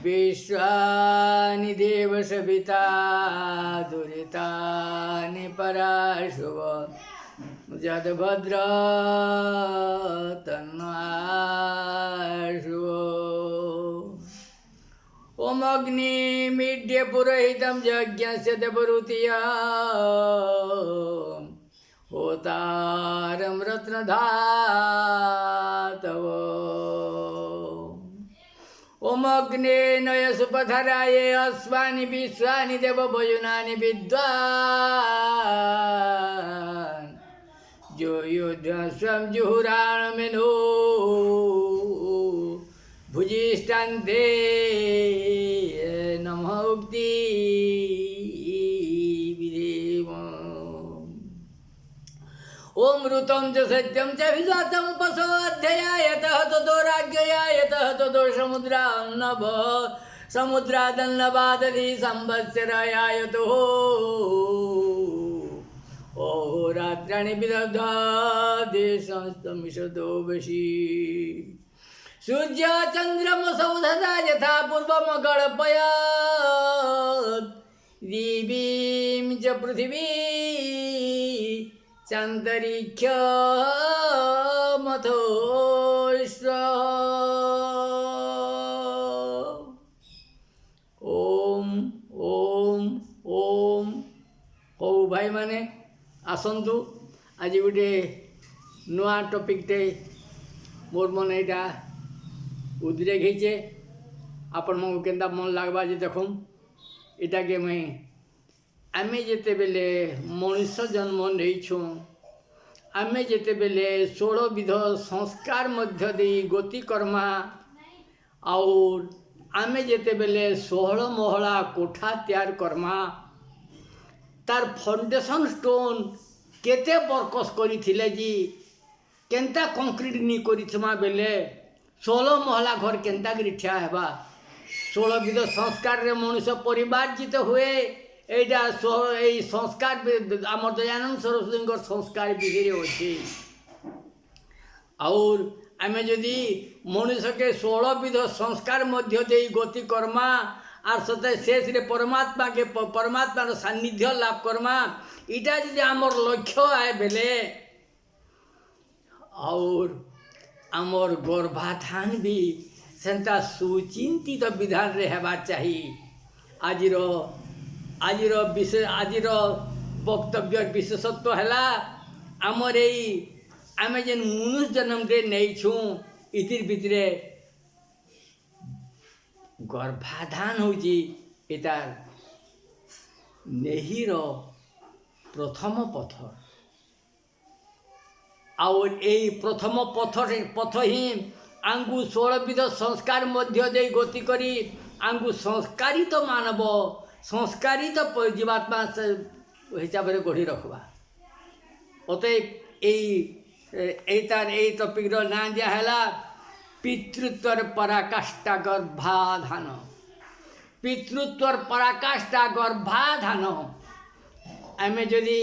विश्वानि देवसविता दुरितानि पराशुव जदभद्र तन्नाशुव ओम अग्निमीड्य पुरोहितं यज्ञस्य देवऋतिया होतारं रत्नधातव ओम अग्ने नय सुपधराये अश्वानि विश्वानि देवभोजनानि विद्वान् जो योध्यास्वं जुहुराणमेनो भुजिष्ठान्ते नमः उक्ति ओम ऋतं च सत्यं च विजातं पशो अध्ययायतः ततो राज्ञयायतः ततो समुद्रान्नभ समुद्रादन्नवादधि संवत्सरायायतः अहोरात्राणि विदग्धादि संस्तमिषतो वशी सूर्य चन्द्रमसौ तथा यथा पूर्वमगणपयत् दिवीं च पृथिवी चान्तरिक्षमथोऽश्व ओम ओम ओम हौ भाई माने आसतु आज गोटे नुआ टॉपिकटे मोर मन यहाँ उद्रेक होचे आपण मको केन्ता मन लागबा जे देखम इटा के मैं आमे जेते बेले मनुष्य जन्म नहीं आमे जेते बेले 16 विध संस्कार मध्य दे गति कर्मा और आमे जेते बेले 16 महला कोठा तैयार कर्मा तार फाउंडेशन स्टोन केते बरकस करी थिले जी केनता कंक्रीट नी करिथमा बेले 16 महला घर केनता करी ठिया हेबा 16 विध संस्कार रे मनुष्य परिवार जित हुए एटा यही संस्कार आम दयानंद सरस्वती संस्कार विधि अच्छे और आम जदि मनुष्य के 16 विध संस्कार मध्य दे गति कर्मा आर सते शेष रे परमात्मा के परमात्मार सान्निध्य लाभ कर्मा इटा जदि आमर लक्ष्य आए बेले और आमर गर्भाधान भी सेंता सुचिंतित विधान रे हेबार चाहिए। आजिर वक्तव्य विशेषत्व है आमर यही आम जेन मनुष्य जन्म दे नहीं छूँ इतिर भितरे गर्भाधान होची एटार नेहीर प्रथम पथर और यही प्रथम पथ ही आंगु 16 विध संस्कार मध्य दे गति करी आंगु संस्कारित मानव संस्कारित जीवात्मा हिसाब से गढ़ी रखवा अतएव यही टॉपिक ना दिया पितृत्वर पराकाष्ठा गर्भाधान पितृत्वर पराकाष्ठा गर्भाधान आमे जदि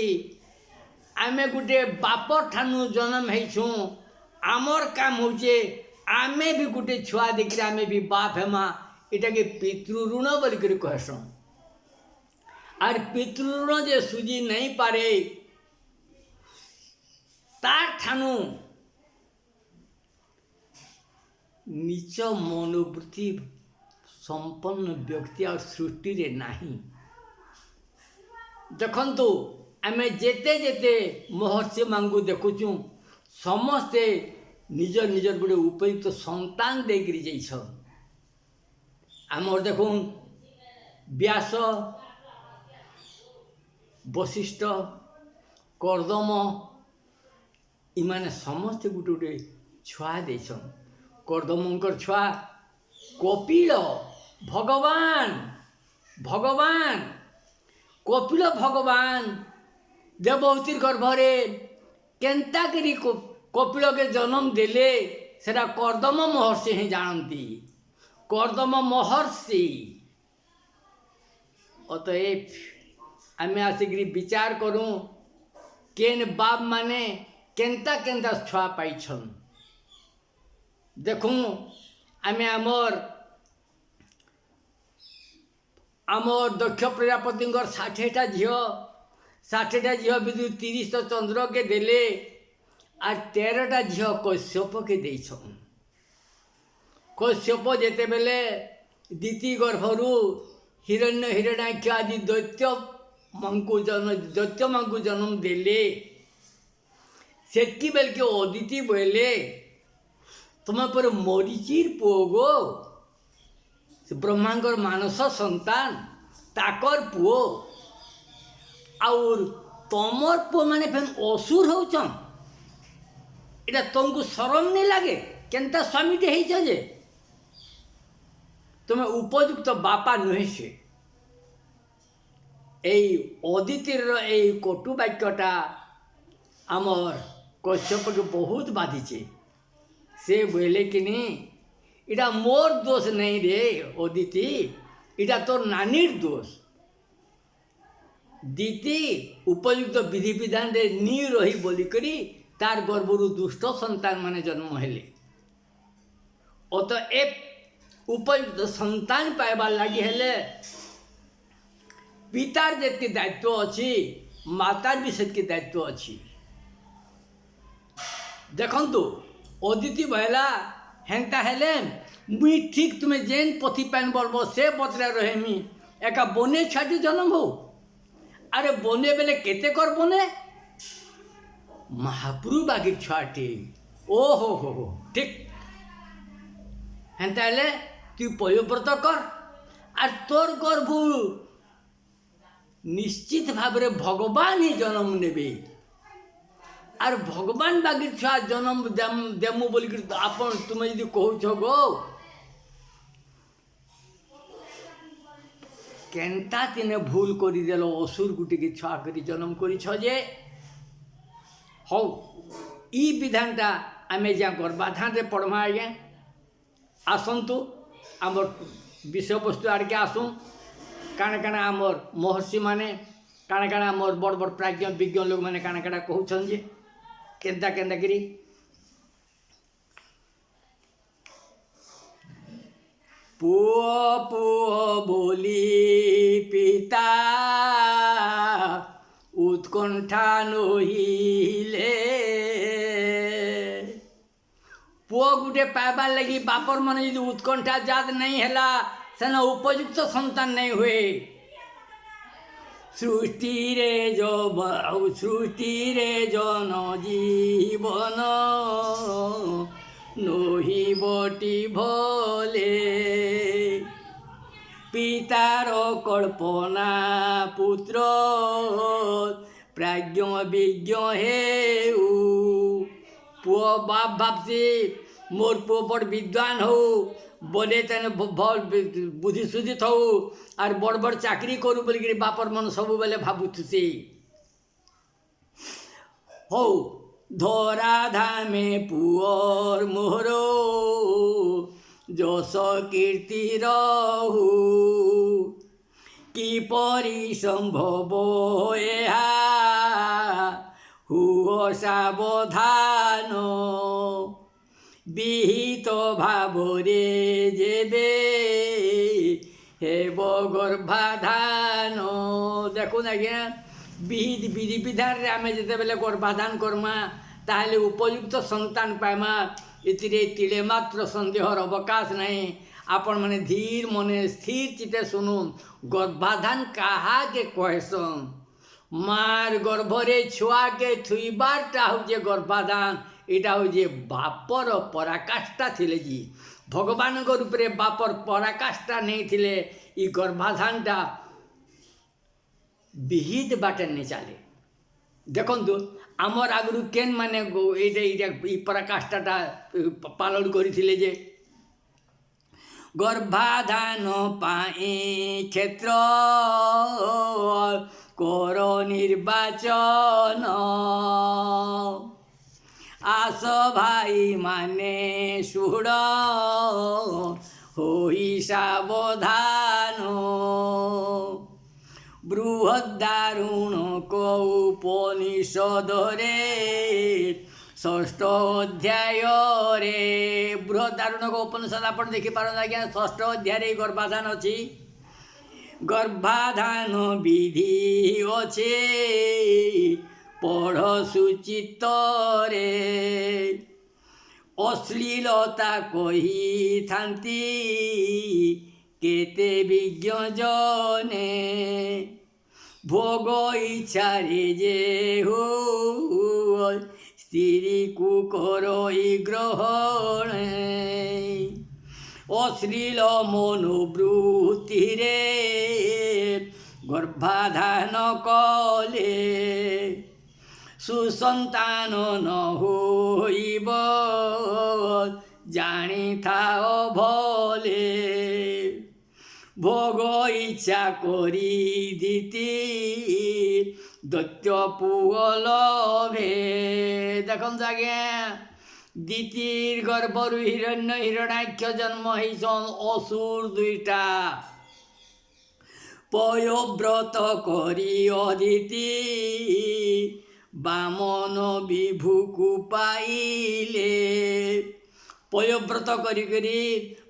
आमे गुटे बाप ठानु जन्म होइछु आमर काम होचे आमे भी गुटे छुआ देखिए आमे भी बाप हेमा इटा के पितृऋण बोलिक कहसुँ आर पितृऋण जे सुझी नहीं पारे तार ठानु नीच मनोवृत्ति संपन्न व्यक्ति और सृष्टि रे नहीं देखंतु आमे जेते जेते महर्षि मांगू देखुचु समस्ते निजर निजर गोटे उपयुक्त संतान देकरी जाइछ आमर देखुन व्यास वशिष्ठ कर्दम इमाने समस्ते गोटे गोटे छुआ देछन कर्दमंकर छुआ कपिल भगवान भगवान कपिल भगवान देवहूतिर गर्भरे केन्ता करी कपिल के जन्म देले सेटा कर्दम महर्षि ही जानती कर्दम महर्षि अतएव आम आसिक विचार करूँ केन बाप माने केन्ता केन्ता छुआ पाइछन देखूँ आमे आमर दक्ष प्रजापति 60टा झील विदु 30 चंद्र के देले और 13टा झील कश्यप के देछन। कश्यप जेते बेले दीति गर्भरु हिरण्य हिरण्याक्ष आदि दैत्य मांकु जन्म देले सेतकी बेल के अदिति बोले तुम पर मरीचिर पुओ गो ब्रह्मांगर मानस संतान ताकर पुओ और तमर पुओ माने फेन असुर होचन इटा तुमको शरम नहीं लगे केनता स्वामीटे हेइछ जे तुम्हें उपयुक्त बापा नुहे से एई अदितिर एई कटु वाक्यटा आमर कश्यप के बहुत बाधिचे से बोले कि नहीं इटा मोर दोष नहीं रे अदिति इटा तोर नानीर दोष दीति उपयुक्त विधि विधान रे नी रही बोलिकरी तार गर्भरु दुष्ट संतान माने जन्म हेले अतएव उपयुक्त संतान पाइबार लगी हेले पितार जेतके दायित्व अच्छी मातार भी सेतके दायित्व अच्छी देखंतु अदिति बहला हेंता हेले मुई ठीक तुम्हें जेन पथि पैन बरब से बतरा रहेमी एका बने छाटी जन्म हो अरे बने बेले केते कर बने महाप्रभु बागी छाटी ओ हो ठीक हेंता हेले तु पयोव्रत कर और तोर गर्भ निश्चित भाव रे भगवान ही जन्म नेबे और भगवान बागी छुआ जन्म देमु बोल आपन तुम यदि कहूछ गो केनता तिने भूल करदेल असुर गुटी के छुआ करी जन्म करे हौ ई विधानटा आमे जा गर्भाधान रे पढ़मा आज्ञा आसतु आमर विषय वस्तु आड़के आसू काण काण आमर महर्षि माने काण काण आमर बड़ बड़ प्राज्ञ विज्ञ लोक माने काण काण कहउछन जे केन्ता केन्ता करी पुओ पुओ बोली पिता उत्कंठा नहिले पुओ गुटे पाइबार लगी बापर मन यदि उत्कंठा जात नहीं हैला सेना उपयुक्त संतान नहीं हुए सृष्टि रे जन जीवन नही बटी भले पितार कल्पना पुत्र प्राज्ञ विज्ञ हेउ पुओ बाप भाबसी मोर पुओ बड़ विद्वान हो बोले तेन भल बुद्धि सुद्धि थौ और बड़ बड़ चाकरी करू बोलिक बापर मन सब बेले भाबुथुसी हो धरा धामे पुओर मोहरो जस कीर्ति रहू किपरि संभव एहा हुओ सावधान विहित भावरे जेबे हेब गर्भाधान देखुन आज्ञा विधि विधान रे आमे जेते बेले गर्भाधान करमा ताहले उपयुक्त संतान पाइमा इतिरे तिले मात्र संदेहर अवकाश नहीं आपण माने धीर मने स्थिर चिते सुनुन गर्भाधान काहा के कहसन मार गर्भरे छुआ के थुईबारटा हो जे गर्भाधान इटा हो जे बापर पराकाष्ठा थिले जी भगवान रूप रे बापर पराकाष्ठा नहीं थिले ई गर्भाधानटा विहित बाटे नहीं चले देखंतु आमर आगु केन माने ई पराकाष्ठाटा पालन करिथिले जे गर्भाधान पाए क्षेत्र कर निर्वाचन आस भाई माने सुड़ होई सावधान বৃহদারুণ কৌপনিষদরে ষষ্ঠ অধ্যাୟରେ বৃহদারুণ উপনিষদ ଆପଣ ଦେଖିପାରନ୍ତି ଆଜ୍ଞା। ଷଷ୍ଠ ଅଧ୍ୟାୟରେ ଗର୍ଭାଧାନ ଅଛି। ଗର୍ଭାଧାନ ବିଧି ଅଛି ପଢ଼ ସୁଚିତ୍ତରେ। ଅଶ୍ଳୀଳତା କହିଥାନ୍ତି କେତେ ବିଜ୍ଞ ଜନେ। ଭୋଗ ଇଚ୍ଛାରେ ଯେ ସ୍ତ୍ରୀକୁ କରଇ ଗ୍ରହଣ। ଅଶ୍ଳୀଳ ମନୋବୃତ୍ତିରେ ଗର୍ଭାଧାନ କଲେ ସୁସନ୍ତାନ ନ ହୋଇବ ଜାଣିଥାଅ ଭଲେ। ଭୋଗ ଇଚ୍ଛା କରି ଦିତି ଦୈତ୍ୟ ପୁଅ ଲଭେ। ଦେଖନ୍ତୁ ଆଜ୍ଞା, ଦିତିର ଗର୍ଭରୁ ହିରଣ୍ୟ ହିରଣାକ୍ଷ ଜନ୍ମ ହେଇଛନ୍ ଅସୁର ଦୁଇଟା। ପୟବ୍ରତ କରି ଅଦିତି ବାମନ ବିଭୁକୁ ପାଇଲେ। ପୟବ୍ରତ କରି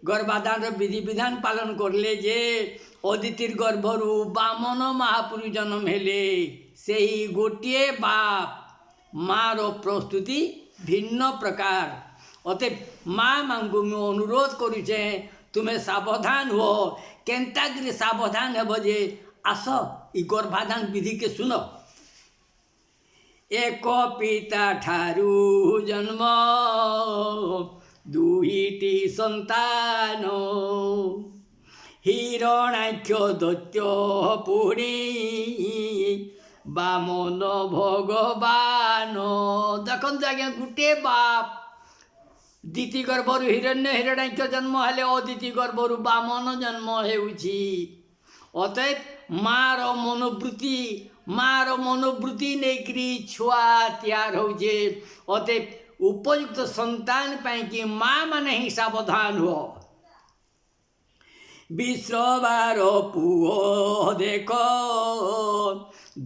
ଗର୍ଭାଧାନର ବିଧିବିଧାନ ପାଳନ କରିଲେ ଯେ ଅଦିତିର ଗର୍ଭରୁ ବାମନ ମହାପୁରୁ ଜନ୍ମ ହେଲେ। ସେହି ଗୋଟିଏ ବାପ ମାର ପ୍ରସ୍ତୁତି ଭିନ୍ନ ପ୍ରକାର। ଅତଏବ ମା'ମାନଙ୍କୁ ମୁଁ ଅନୁରୋଧ କରୁଛେ, ତୁମେ ସାବଧାନ ହୁଅ। କେନ୍ତାକିରି ସାବଧାନ ହେବ ଯେ ଆସ ଇ ଗର୍ଭାଧାନ ବିଧିକେ ଶୁଣ। ଏକ ପିତା ଠାରୁ ଜନ୍ମ ଦୁଇଟି ସନ୍ତାନ। ହିରଣାକ୍ଷ ଦୈତ୍ୟ ପୁଣି ବାମନ ଭଗବାନ। ଦେଖନ୍ତୁ ଆଜ୍ଞା, ଗୋଟିଏ ବାପ ଦିତି ଗର୍ଭରୁ ହିରଣ୍ୟ ହିରଣାକ୍ଷ ଜନ୍ମ ହେଲେ ଅଦିତି ଗର୍ଭରୁ ବାମନ ଜନ୍ମ ହେଉଛି। ଅତଏବ ମାର ମନୋବୃତ୍ତି ନେଇକରି ଛୁଆ ତିଆର ହେଉଛି। ଅତଏବ ଉପଯୁକ୍ତ ସନ୍ତାନ ପାଇଁକି ମା' ମାନେ ହିଁ ସାବଧାନ ହୁଅ। ବିଶ୍ରବାର ପୁଅ ଦେଖ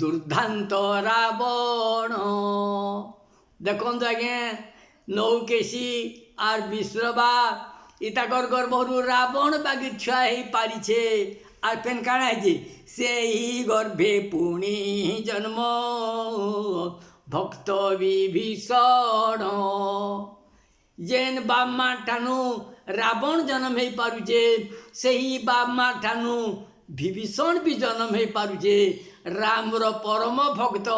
ଦୁର୍ଦ୍ଦାନ୍ତ ରାବଣ। ଦେଖନ୍ତୁ ଆଜ୍ଞା, ନୌକେଶୀ আর বিশ্ববা ইতাকর গর্ভরু রাবণ বাগির ছুয়া হয়ে পারিছে। আর ফেন কাଣା হয়েছে, সেই গর্ভে পুনি জন্ম ভক্ত বিভীষণ। যেন বাপ মা ঠানু রাবণ জন্ম হয়ে পারুছে, সেই বাপ মা ঠানু বিভীষণ বি জন্ম হয়ে পারুছে। রামর পরম ভক্ত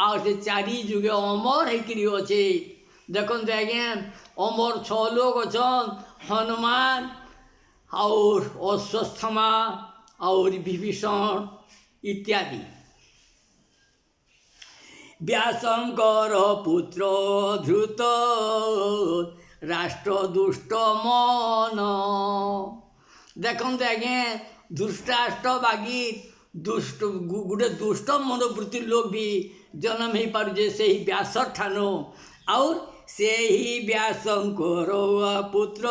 আর সে চারি যুগে অমর হয়েকি অছে। দেখুন আজ্ঞা, অমর 6 লোক অছন, হনুমান আর অশ্বত্থামা আর বিভীষণ ইত্যাদি। ব্যাসঙ্কর পুত্র ধৃত রাষ্ট্র দুষ্ট মন। দেখুন আজ্ঞা, দুষ্টাষ্ট বাগি দুষ্ট গোটে দুষ্ট মনোবৃত্তি লোক বি জন্ম হয়ে পারুছে সেই ব্যাসর ঠানো। আর সেই ব্যাসঙ্কর পুত্র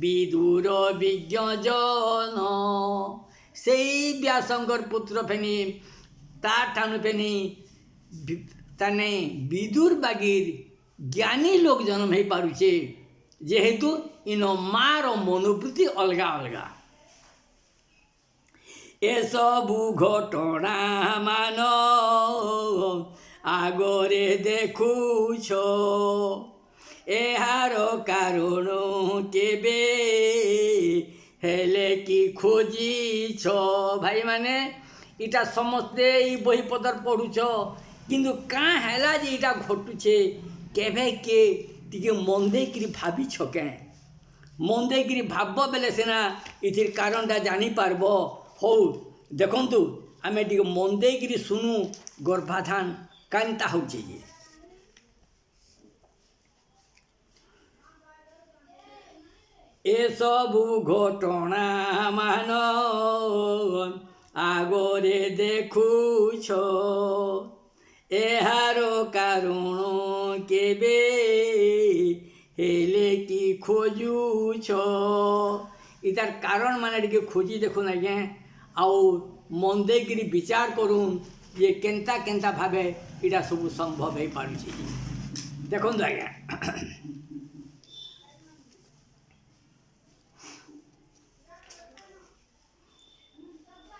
বিদুর বিজ্ঞ জন। সেই ব্যাসঙ্কর পুত্র ফেনি তার ঠানু ফেনি তানে বিদুর বাগির জ্ঞানী লোক জন্ম হয়ে পারুছে, যেহেতু ইন মার মনোবৃত্তি অলগা অলগা। এসবু ঘটনা মান আগরে দেখুছ, এହାର কারণ কেবে হেলে কি খোঁজিছ। ভাই মানে এটা সমস্তে এই বহিপদর পড়ুছ, কিন্তু কাঁ হেলা যে এটা ঘটুছে কেবে কে টিকে মন ଦେଇକିରି ভাবিছ কেঁ। মন ଦେଇକିରି ভাবব বেলে সিনা এটির কারণটা জানিপারব। হଉ দেখন্তু ଆମେ ଟିକେ ମନ ଦେଇକିରି ଶୁଣୁ ଗର୍ଭାଧାନ କାନ୍ତା ହଉଛି ଯେ। এসবু ঘটনা মান আগরে দেখুছ, এହାର কারণ কেবে হেলে কি খোঁজুছ। ইতার কারণ মানে টিকে খোঁজি দেখুন আজ্ঞা। ଆଉ मन देकरी विचार करूँ ये केन्ता केन्ता भावे इटा सब संभव हो पारुछि। देखो आज्ञा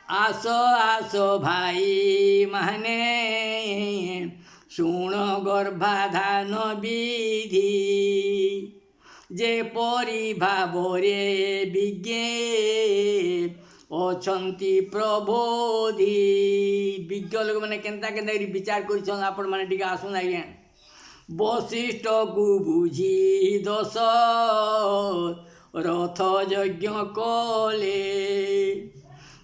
आसो आसो भाई माने शुण गर्भाधान विधि जे परि भावरे विज्ञे अछंती प्रबोधि। विज्ञ लोक मैंने केन्ता केन्ता विचार कर आपण मैंने टिके आसुन आज्ञा। वशिष्ठ को बुझी दश रथ यज्ञ कले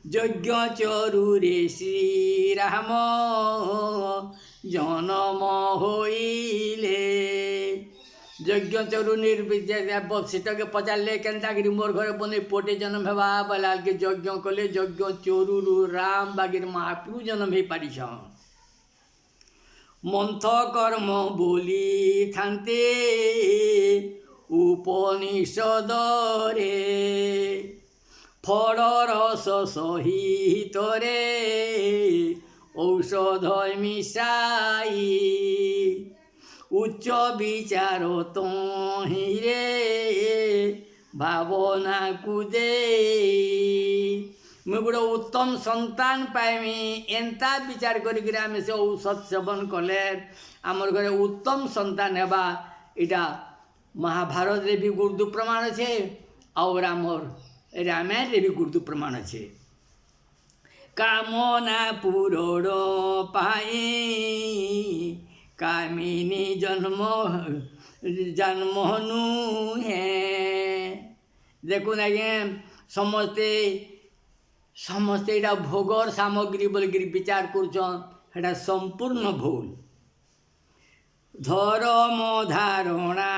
यज्ञ चरुरे श्री राम जन्म होइले। यज्ञ चरु वशिष्ठ के पचारे केन्ता मोर घर बने पोटे जन्म हेबा बलाल के यज्ञ कले यज्ञ चरु राम बागिर महाप्रभु जन्म हो पारि मंथ कर्म बोली थान्ते उपनिषद रे फल रस सहित रे औषध मिसाई उच्च विचार तोहि रे भावना को दे। मैं गोटे उत्तम संतान पाइमी एंता विचार करिक आम से औषध सेवन कले आमर घरे उत्तम संतान हेबा इटा महाभारत रे भी गुरुदु प्रमाण छे और आमर रामायण रे भी गुरुदु प्रमाण छे। कामना पूरण पाई कामिनी जन्म जन्मनु है। देखो आज्ञा समस्ते समस्ते इटा भोगर सामग्री बोलिक विचार कर संपूर्ण भूल। धर्म धारणा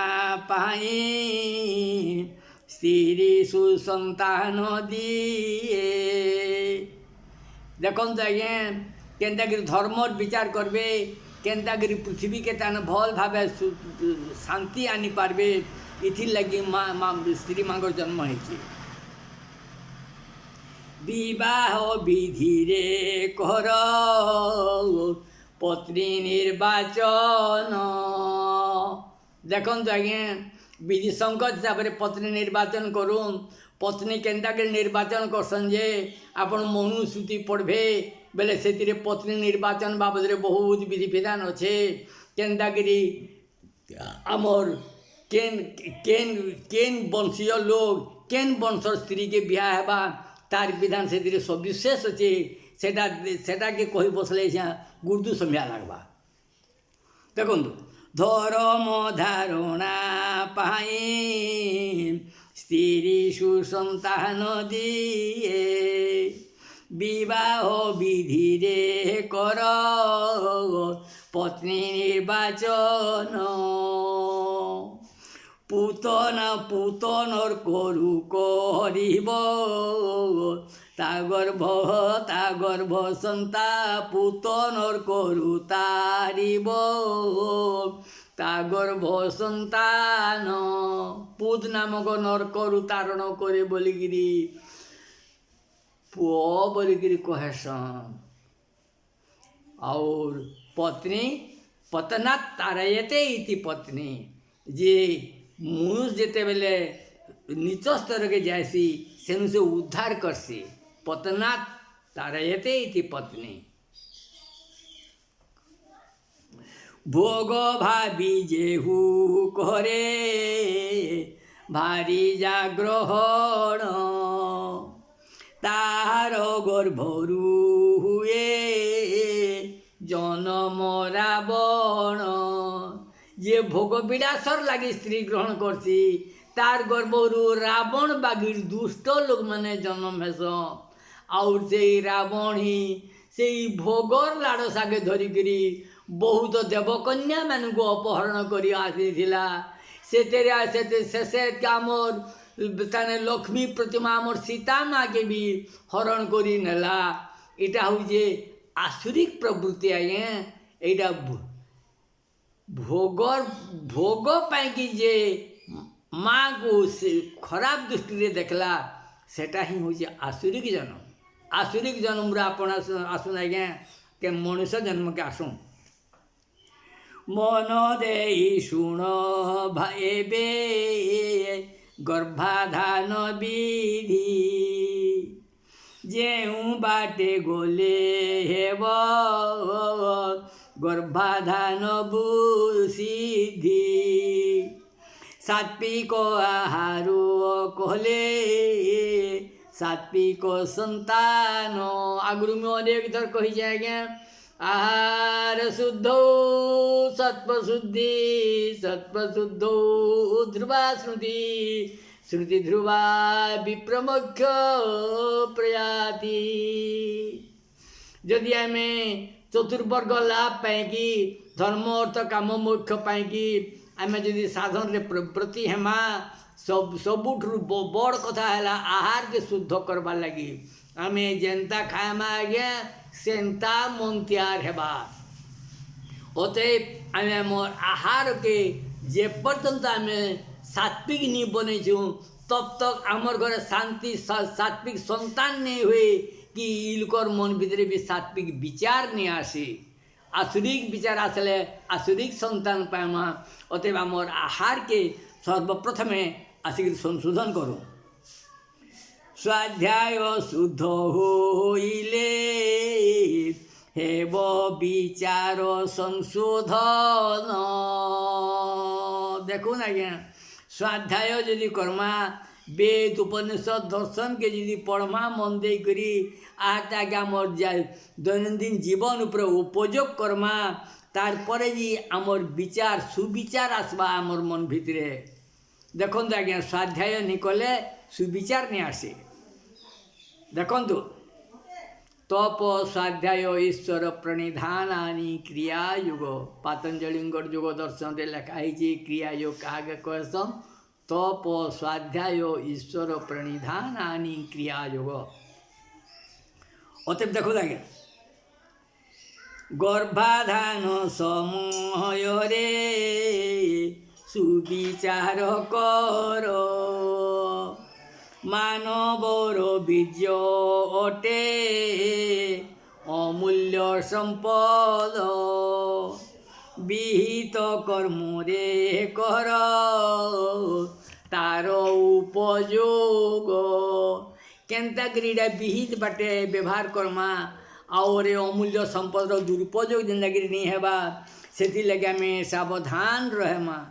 पाई स्त्री सुसंतान दिए। देखते आज्ञा केन्ता धर्म विचार करबे केन्ता पृथ्वी के तान भल भाव शांति आनी पारबे इथि लगी स्त्री मांगर जन्म होइछि। विवाह विधि रे कर पत्नी निर्वाचन। देखते आज्ञा विधि संकट हिसाब से पत्नी निर्वाचन करूँ पत्नी केन्ता निर्वाचन करसन जे आपण मनुश्रुति पढ़बे बेले से पत्नी निर्वाचन बाबद बहुत विधि विधान अच्छे केन्ता आमर केन केन केन वंशीय लोग केन वंशर स्त्री के बिहा हेबा तार विधान से सविशेष अच्छे सेटा के कही बसले गुरुदु समझा लगवा। देखो धर्म धारणा पाई स्त्री सुसंतान दिए विवाह विधि रे कर पत्नी निर्वाचन। पूतना पूतनर करु करिब ता गर्भ सन्ता पूतनर करु तारिब ता गर्भ सन्तान। पूत नामक नर करु तारण करे बोलिकिरी पुओ बोलिकिरी कहेसन। और पत्नी पतना तारयते इति पत्नी जे मनुष्य जेते बेले नीच स्तर के जायसी सेनु से उद्धार करसी पतना तारयते इति पत्नी। भोग भावी जेहू करे भारी जाग्रहण तार गर्भरू हुए जन्म रावण। जे भोग विलासर लगी स्त्री ग्रहण करसी तार गर्भरू रावण बागिर दुष्ट लोक मैंने जन्म हेस। और से रावण ही से भोगर लाड़सा के धरिकी बहुत देवकन्या मान को अपहरण कर आसीला शेषे आमर ताने लक्ष्मी प्रतिमा आमर सीता माँ के भी हरण करी नेला। इटा हूँ आसुरिक प्रवृत्ति आज्ञा एटा भोगर भोग पाई जे माँ को खराब दृष्टि देखला सेटा ही हूँ आसुरिक जन्म। आसुरिक जन्म आपण आसुन आज्ञा के मनुष्य जन्म के आसुं मन देई शुण एबे गर्भाधान विधि जेऊ बाटे गोले हेब गर्भाधान बुसिद्धि सात्विक आहार कहले सात्विक संतान आगुरी में अनेक थर कही आज्ञा आहार शुद्ध सत्वशुद्धि सत्वशुद्धो ध्रुवा श्रुति श्रुति ध्रुवा विप्रमुख प्रयाति जदि आम चतुर्वर्ग लाभ पाई धर्म अर्थ काम मोक्ष पाई आम जदि साधन रे प्रति हेमा सबुठू बड़ कथा है आहार के शुद्ध करवा लगी आम जेन्ता खाएमा आज्ञा सेन्ता मन तैयार हेबा अतएव आम मोर आहार के जे पर्यंत आम सात्विक नहीं बनईचु तब तक आमर घर शांति सात्विक संतान नहीं हुए कि इलकर मन भीतर भी सात्विक विचार नहीं आसे आसुरिक विचार आसले आसुरिक संतान पाएमा अतएव आमर आहार के सर्वप्रथमे आसिक संशोधन करूँ स्वाध्याय शुद्ध होइले हेब विचार संशोधन देखो ना क्या स्वाध्याय जदि करमा वेद उपनिषद दर्शन के जदि पढ़मा मन दे करी आगे आमर दैनंदिन जीवन उपर उपयोग करमा तार परे जी आमर विचार सुविचार आसबा आमर मन भितरे देखो आज्ञा स्वाध्याय नहीं कले सुविचार नहीं आसे देखु तप स्वाध्याय ईश्वर प्रणिधानी क्रिया युग पातंजलि युग दर्शन लिखाई क्रिया योग आगे कहसन तप स्वाध्याय ईश्वर प्रणिधानी क्रिया योग अतएव देखो आज्ञा गर्भाधान समय रे सुविचार कर मानवर बीज अटे अमूल्य संपद विहित कर्म रे कर तार उपयोग केन्ता क्रीड़ा विहित बाटे व्यवहार करमा और अमूल्य संपद दुरुपयोग जिंदगी नहीं हेबा से लगे आम सावधान रहेमा